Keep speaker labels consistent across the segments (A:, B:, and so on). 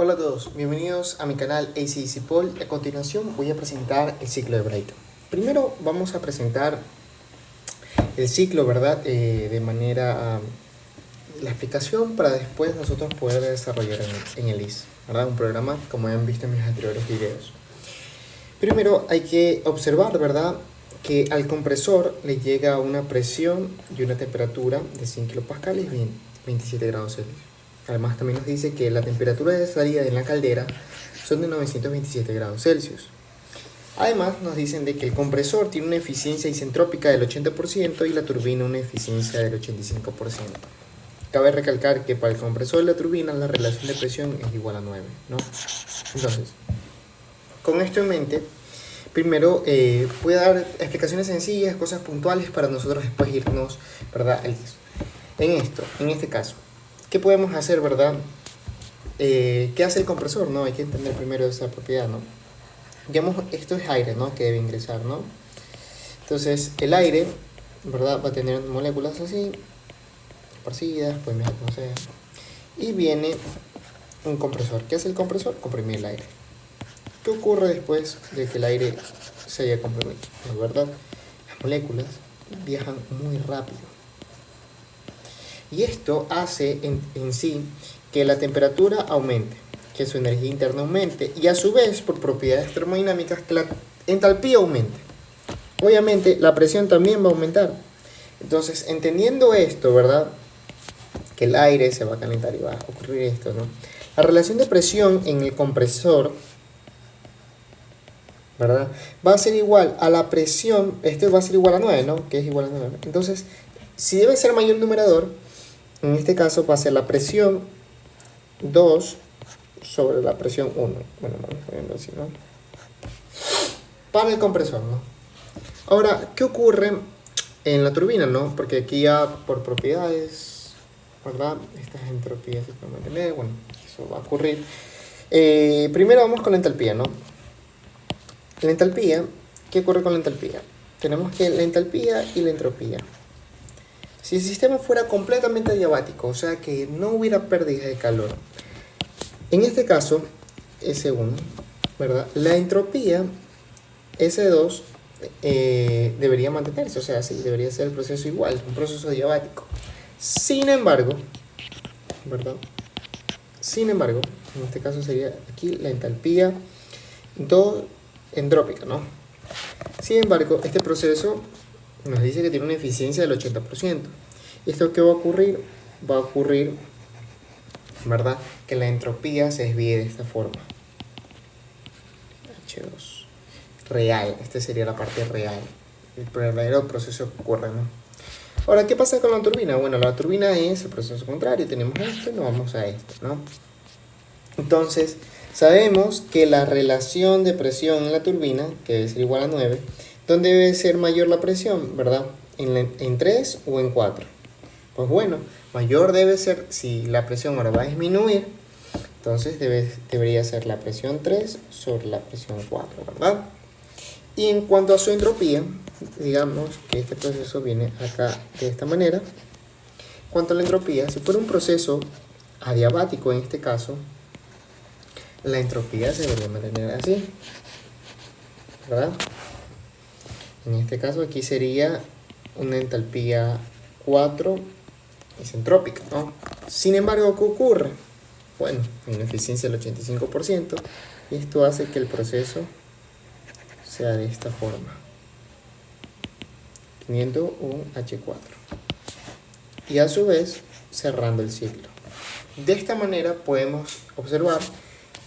A: Hola a todos, bienvenidos a mi canal AC Paul. A continuación voy a presentar el ciclo de Brayton. Primero vamos a presentar el ciclo, ¿verdad? De manera la explicación para después nosotros poder desarrollar en el IS, ¿verdad? Un programa como han visto en mis anteriores videos. Primero hay que observar, ¿verdad?, que al compresor le llega una presión y una temperatura de 100 kilopascales y 27 grados Celsius. Además también nos dice que la temperatura de salida en la caldera son de 927 grados Celsius. Además nos dicen de que el compresor tiene una eficiencia isentrópica del 80% y la turbina una eficiencia del 85%. Cabe recalcar que para el compresor y la turbina la relación de presión es igual a 9, ¿no? Entonces, con esto en mente, primero voy a dar explicaciones sencillas, cosas puntuales para nosotros después irnos, ¿verdad?, al IS. En este caso, ¿qué podemos hacer, verdad? ¿Qué hace el compresor? ¿No? Hay que entender primero esa propiedad, ¿no? Digamos, esto es aire, ¿no?, que debe ingresar, ¿no? Entonces, el aire, ¿verdad?, va a tener moléculas así, esparcidas, pues mira cómo sea. Y viene un compresor. ¿Qué hace el compresor? Comprimir el aire. ¿Qué ocurre después de que el aire se haya comprimido? ¿No es verdad? Las moléculas viajan muy rápido. Y esto hace en sí que la temperatura aumente, que su energía interna aumente y a su vez, por propiedades termodinámicas, que la entalpía aumente. Obviamente la presión también va a aumentar. Entonces, entendiendo esto, ¿verdad?, que el aire se va a calentar y va a ocurrir esto, ¿no? La relación de presión en el compresor, ¿verdad?, va a ser igual a la presión, va a ser igual a 9, ¿no?, que es igual a 9. Entonces, si debe ser mayor el numerador, en este caso va a ser la presión 2 sobre la presión 1. Bueno, vamos a verlo así, ¿no?, para el compresor, ¿no? Ahora, ¿qué ocurre en la turbina, no? Porque aquí ya por propiedades, ¿verdad?, estas entropías se pueden mantener, bueno, eso va a ocurrir. Primero vamos con la entalpía, ¿no? La entalpía, ¿qué ocurre con la entalpía? Tenemos que la entalpía y la entropía. Si el sistema fuera completamente adiabático, o sea que no hubiera pérdida de calor, en este caso, S1, ¿verdad?, la entropía S2 debería mantenerse, o sea, sí, debería ser el proceso igual, un proceso adiabático. Sin embargo, ¿verdad?, sin embargo, en este caso sería aquí la entalpía 2 entrópica, ¿no? Sin embargo, este proceso nos dice que tiene una eficiencia del 80%. ¿Esto qué va a ocurrir? Va a ocurrir, ¿verdad?, que la entropía se desvíe de esta forma. H2. Real, esta sería la parte real. El verdadero proceso que ocurre, ¿no? Ahora, ¿qué pasa con la turbina? Bueno, la turbina es el proceso contrario. Tenemos esto y nos vamos a esto, ¿no? Entonces, sabemos que la relación de presión en la turbina, que debe ser igual a 9, ¿dónde debe ser mayor la presión, verdad? ¿En 3 o en 4? Pues bueno, mayor debe ser, si la presión ahora va a disminuir, entonces debería ser la presión 3 sobre la presión 4, ¿verdad? Y en cuanto a su entropía, digamos que este proceso viene acá de esta manera. En cuanto a la entropía, si fuera un proceso adiabático en este caso, la entropía se debería mantener así, ¿verdad? En este caso aquí sería una entalpía 4 isentrópica, ¿no? Sin embargo, ¿qué ocurre? Bueno, hay una eficiencia del 85% y esto hace que el proceso sea de esta forma, teniendo un H4 y a su vez cerrando el ciclo. De esta manera podemos observar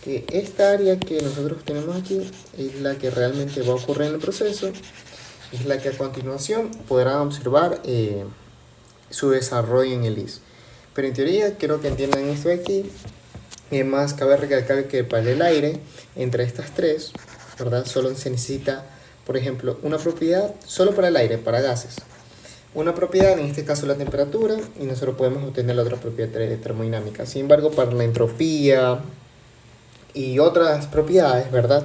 A: que esta área que nosotros tenemos aquí es la que realmente va a ocurrir en el proceso, es la que a continuación podrán observar su desarrollo en el IS. Pero en teoría quiero que entiendan esto de aquí. Y además cabe recalcar que para el aire, entre estas tres, ¿verdad?, solo se necesita, por ejemplo, una propiedad solo para el aire, para gases. Una propiedad, en este caso la temperatura, y nosotros podemos obtener la otra propiedad termodinámica. Sin embargo, para la entropía y otras propiedades, ¿verdad?,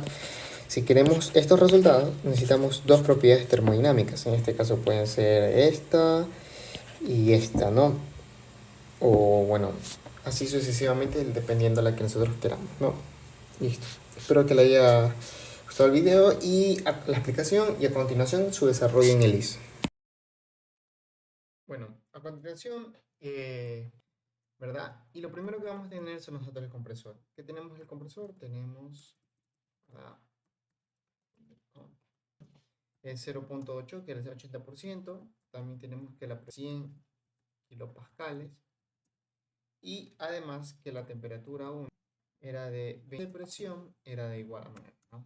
A: si queremos estos resultados, necesitamos dos propiedades termodinámicas. En este caso pueden ser esta y esta, ¿no? O bueno, así sucesivamente, dependiendo de la que nosotros queramos, ¿no? Listo. Espero que le haya gustado el video y la explicación y a continuación su desarrollo en ELIS. Bueno, a continuación, ¿verdad? Y lo primero que vamos a tener son los datos del compresor. ¿Qué tenemos del compresor? Tenemos, ¿verdad? El 0.8, que es el 80%. También tenemos que la presión 100 kilopascales. Y además que la temperatura 1 era de 20 de presión, era de igual a menos, ¿no?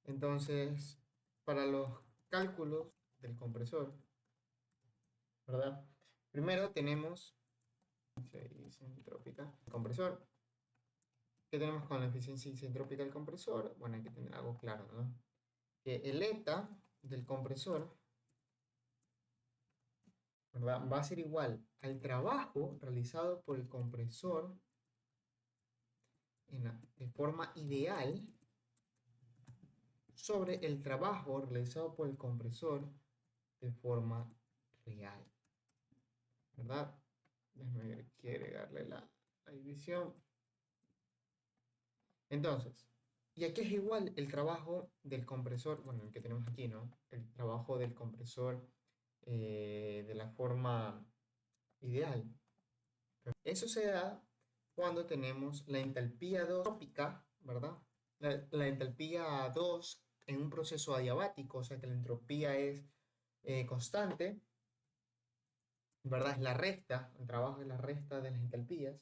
A: Entonces, para los cálculos del compresor, ¿verdad? Primero tenemos eficiencia isentrópica del compresor. ¿Qué tenemos con la eficiencia isentrópica del compresor? Bueno, hay que tener algo claro, ¿no? Que el eta del compresor, ¿verdad? Va a ser igual al trabajo realizado por el compresor de forma ideal sobre el trabajo realizado por el compresor de forma real, ¿verdad? Déjame ver, aquí agregarle la división. Entonces, y aquí es igual el trabajo del compresor, bueno, el que tenemos aquí, ¿no? El trabajo del compresor de la forma ideal. Eso se da cuando tenemos la entalpía 2 trópica, ¿verdad? La entalpía 2 en un proceso adiabático, o sea que la entropía es constante, ¿verdad? Es la resta, el trabajo es la resta de las entalpías.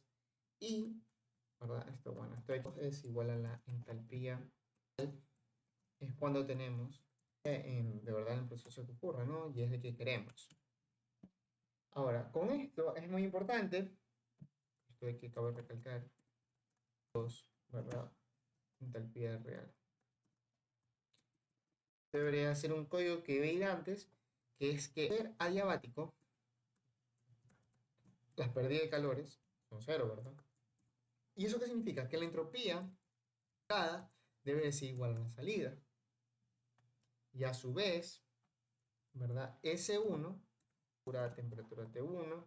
A: Y, ¿verdad? Esto, bueno, esto es igual a la entalpía. Es cuando tenemos, de verdad, el proceso que ocurre, ¿no? Y es el que queremos. Ahora, con esto es muy importante, esto hay que acabar de recalcar, ¿verdad? Entalpía real. Debería ser un código que veí antes, que es que ser adiabático, las pérdidas de calores son cero, ¿verdad? ¿Y eso qué significa? Que la entropía debe ser igual a la salida. Y a su vez, ¿verdad? S1, pura temperatura T1,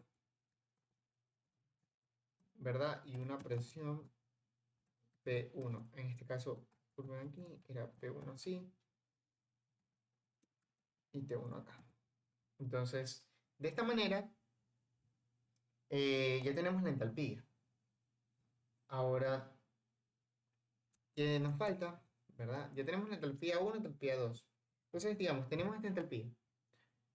A: ¿verdad? Y una presión P1. En este caso, aquí era P1 así y T1 acá. Entonces, de esta manera, ya tenemos la entalpía. Ahora, ¿qué nos falta? ¿Verdad? Ya tenemos la entalpía 1 y entalpía 2. Entonces, digamos, tenemos esta entalpía.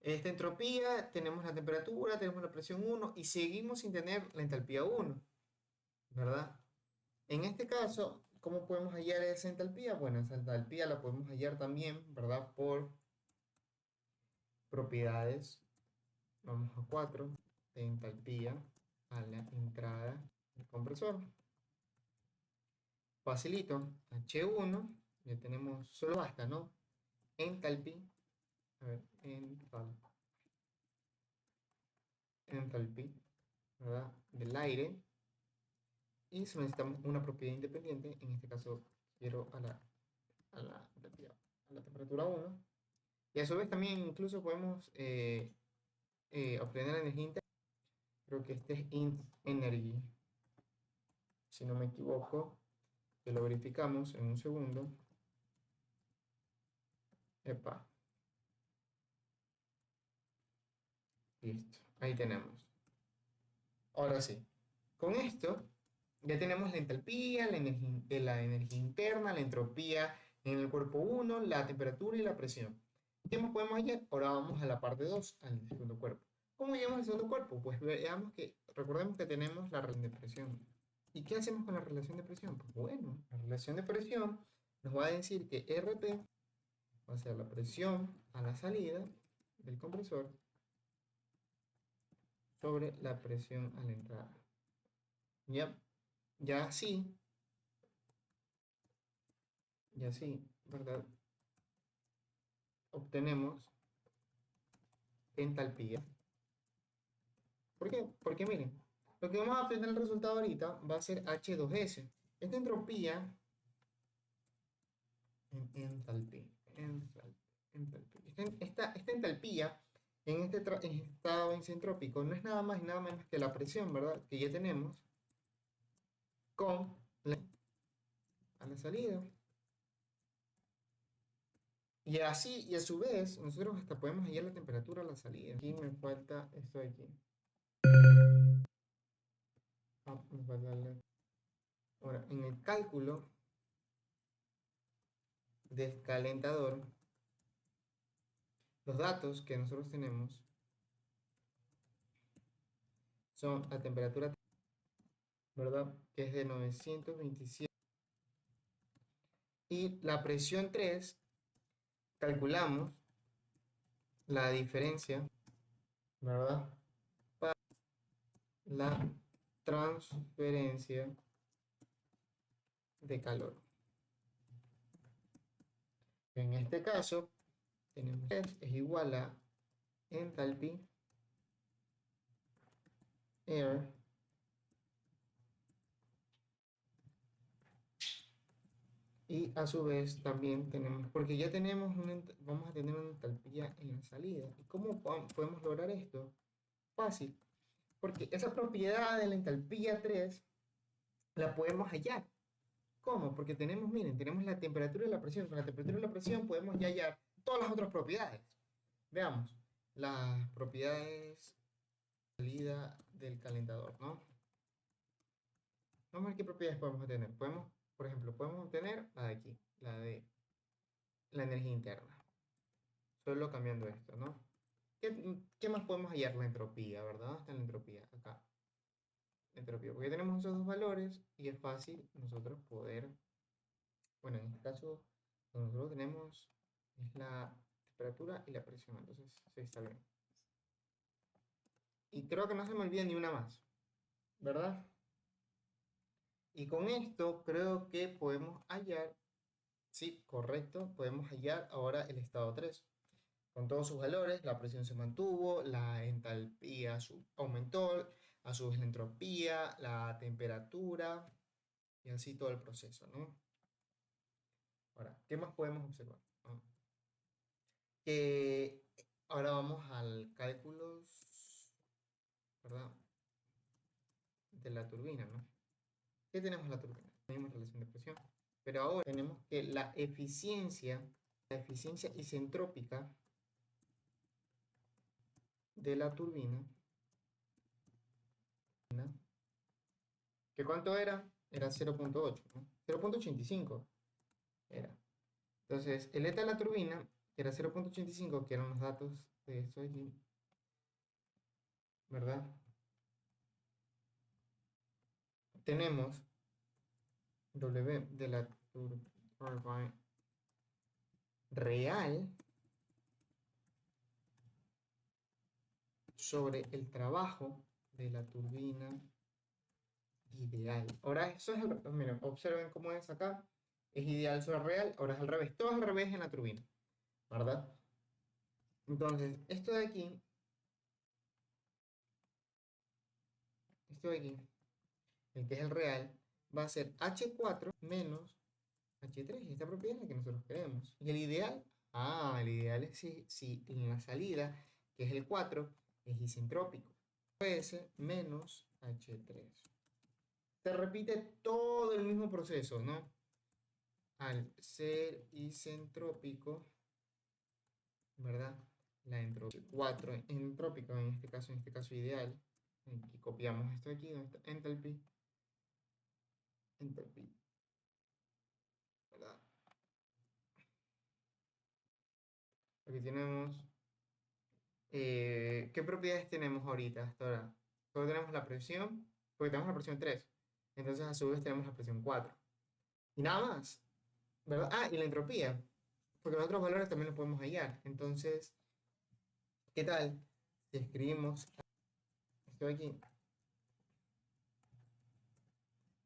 A: Esta entropía, tenemos la temperatura, tenemos la presión 1 y seguimos sin tener la entalpía 1, ¿verdad? En este caso, ¿cómo podemos hallar esa entalpía? Bueno, esa entalpía la podemos hallar también, ¿verdad? Por propiedades, vamos a 4, de entalpía a la entrada del compresor. Facilito, H1, ya tenemos, solo basta, ¿no? Entalpía, a ver, entalpía, ¿verdad? Del aire. Y si necesitamos una propiedad independiente, en este caso quiero a la temperatura 1. Y a su vez también incluso podemos obtener energía interna. Creo que este es int energy, si no me equivoco, que lo verificamos en un segundo. Epa. Listo, ahí tenemos. Ahora sí, con esto ya tenemos la entalpía, la energía interna, la entropía en el cuerpo 1, la temperatura y la presión. ¿Qué más podemos hallar? Ahora vamos a la parte 2, al segundo cuerpo. ¿Cómo llegamos al segundo cuerpo? Pues veamos que, recordemos que tenemos la relación de presión. ¿Y qué hacemos con la relación de presión? Pues bueno, la relación de presión nos va a decir que RP va a ser la presión a la salida del compresor sobre la presión a la entrada. Ya, ya así, ¿verdad? Obtenemos entalpía. ¿Por qué? Porque miren, lo que vamos a obtener el resultado ahorita va a ser H2S. Esta entropía en entalpía, esta entalpía en este estado isentrópico no es nada más y nada menos que la presión, ¿verdad? Que ya tenemos con a la salida. Y así, y a su vez, nosotros hasta podemos hallar la temperatura a la salida. Aquí me falta esto de aquí. Me falta ahora, en el cálculo del calentador, los datos que nosotros tenemos son la temperatura, ¿verdad? Que es de 927. Y la presión 3, calculamos la diferencia, ¿verdad? Para la transferencia de calor. En este caso, tenemos es igual a enthalpy air y a su vez también tenemos, porque ya tenemos vamos a tener una entalpía en la salida. ¿Y cómo podemos lograr esto? Fácil, porque esa propiedad de la entalpía 3 la podemos hallar. ¿Cómo? Porque tenemos, miren, tenemos la temperatura y la presión. Con la temperatura y la presión podemos ya hallar todas las otras propiedades. Veamos, las propiedades de salida del calentador, ¿no? Vamos a ver qué propiedades podemos obtener. Podemos, por ejemplo, podemos obtener la de aquí, la de la energía interna. Solo cambiando esto, ¿no? ¿Qué más podemos hallar? La entropía, ¿verdad? ¿Dónde está la entropía? Acá. La entropía, porque tenemos esos dos valores y es fácil nosotros poder, bueno, en este caso, lo que nosotros tenemos es la temperatura y la presión, entonces sí está bien. Y creo que no se me olvida ni una más, ¿verdad? Y con esto creo que podemos hallar, sí, correcto, podemos hallar ahora el estado 3. Con todos sus valores, la presión se mantuvo, la entalpía aumentó, a su vez la entropía, la temperatura y así todo el proceso, ¿no? Ahora, ¿qué más podemos observar? Que ahora vamos al cálculo, ¿verdad? De la turbina, ¿no? ¿Qué tenemos en la turbina? Tenemos relación de presión, pero ahora tenemos que la eficiencia isentrópica de la turbina, ¿que cuánto era? Era 0.8, ¿no? 0.85 era. Entonces, el eta de la turbina era 0.85, que eran los datos de esto de aquí, ¿verdad? Tenemos W de la turbina real sobre el trabajo de la turbina ideal. Ahora, eso es miren, observen cómo es acá. Es ideal sobre real, ahora es al revés. Todo es al revés en la turbina, ¿verdad? Entonces, esto de aquí, el que es el real, va a ser H4 menos H3, y esta propiedad es la que nosotros queremos. Y el ideal, el ideal es si en la salida, que es el 4, es isentrópico. S menos H3. Se repite todo el mismo proceso, ¿no? Al ser isentrópico, ¿verdad? La entropía 4 entrópico, en este caso ideal. Aquí copiamos esto de aquí, donde está enthalpy, ¿verdad? Aquí tenemos, ¿qué propiedades tenemos ahorita hasta ahora? Solo tenemos la presión, porque tenemos la presión 3, entonces a su vez tenemos la presión 4. Y nada más, ¿verdad? Y la entropía, porque los otros valores también los podemos hallar. Entonces, ¿qué tal si escribimos esto de aquí?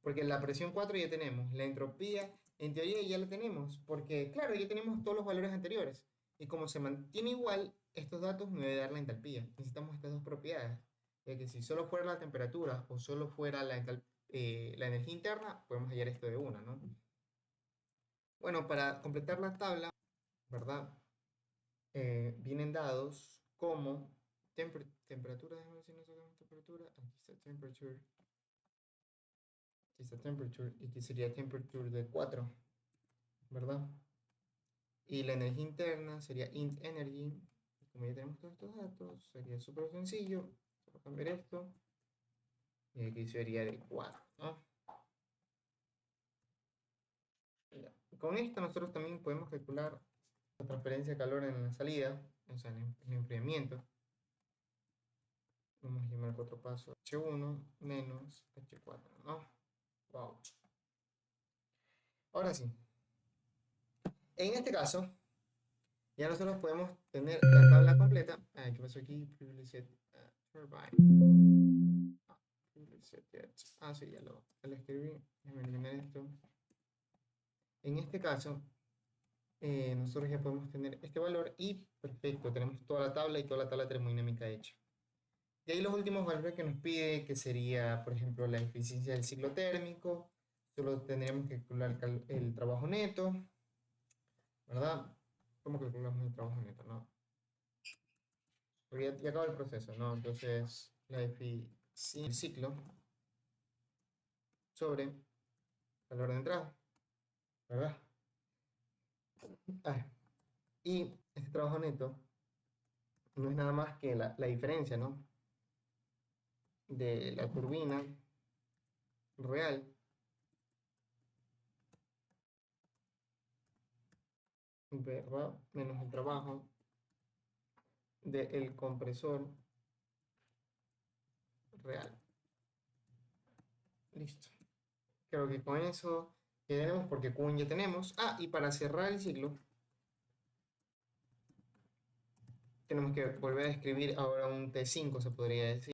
A: Porque la presión 4 ya tenemos, la entropía en teoría ya la tenemos, porque claro, ya tenemos todos los valores anteriores. Y como se mantiene igual, estos datos me deben dar la entalpía. Necesitamos estas dos propiedades. Ya que si solo fuera la temperatura o solo fuera la energía interna, podemos hallar esto de una, ¿no? Bueno, para completar la tabla, ¿verdad? Vienen dados como temperatura, déjame ver si no sacamos temperatura. Aquí está temperature. Aquí está temperature y aquí sería temperature de 4, ¿verdad? Y la energía interna sería int energy. Como ya tenemos todos estos datos, sería súper sencillo. Solo cambiar esto. Y aquí sería de 4, ¿no? Ya. Con esto nosotros también podemos calcular la transferencia de calor en la salida, o sea, en el enfriamiento. Vamos a llamar 4 pasos H1 menos H4, ¿no? Wow. Ahora sí. En este caso, ya nosotros podemos tener la tabla completa. ¿Qué pasó aquí? Privilege turbine. Sí, ya lo escribí. Déjame eliminar esto. En este caso, nosotros ya podemos tener este valor y perfecto, tenemos toda la tabla y toda la tabla termodinámica hecha. Y ahí los últimos valores que nos pide, que sería, por ejemplo, la eficiencia del ciclo térmico. Solo tendríamos que calcular el trabajo neto, ¿verdad? ¿Cómo calculamos el trabajo neto? No. Porque ya acaba el proceso, ¿no? Entonces, la eficiencia del ciclo sobre valor de entrada, ¿verdad? Y este trabajo neto no es nada más que la diferencia, ¿no? De la turbina real ¿verdad? Menos el trabajo del compresor real. Listo. Creo que con eso tenemos porque Q ya tenemos. Y para cerrar el ciclo, tenemos que volver a escribir ahora un T5, se podría decir.